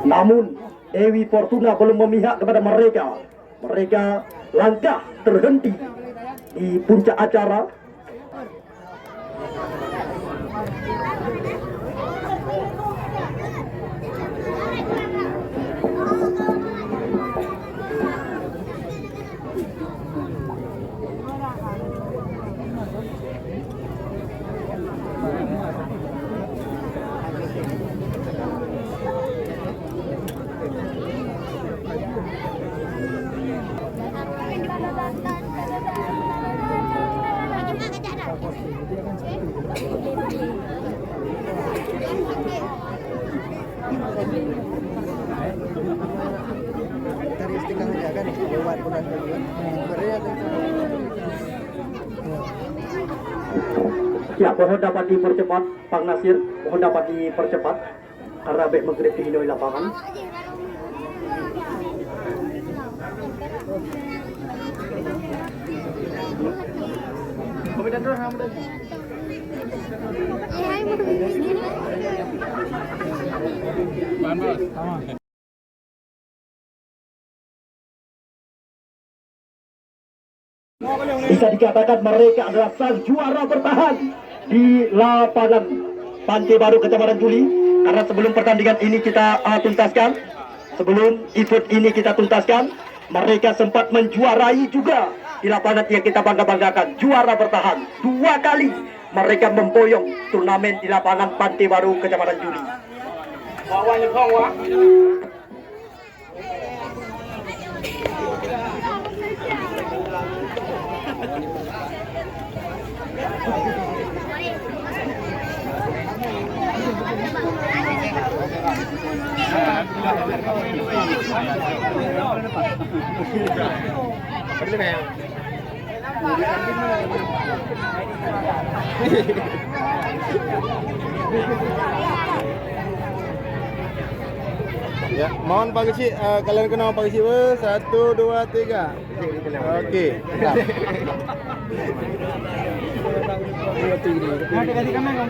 Namun Dewi Fortuna belum memihak kepada mereka. Mereka langkah terhenti di puncak acara. Dari istiqang dia kan lewat bulan bulan. Ya, mohon dapat dipercepat, Pak Nasir. Mohon dapat dipercepat karena baik mengerti hinoi lapangan. Bisa dikatakan mereka adalah sang juara bertahan di lapangan Pantai Baru Kecamatan Juli. Karena sebelum pertandingan ini kita tuntaskan, sebelum event ini kita tuntaskan, mereka sempat menjuarai juga di lapangan yang kita bangga-banggakan. Juara bertahan 2 kali mereka memboyong turnamen di lapangan Pantai Baru Kecamatan Juli. Ya, mohon Pak Kecik, kalian kenal Pak Kecik, 1, 2, 3. Okey. Ganti kamera.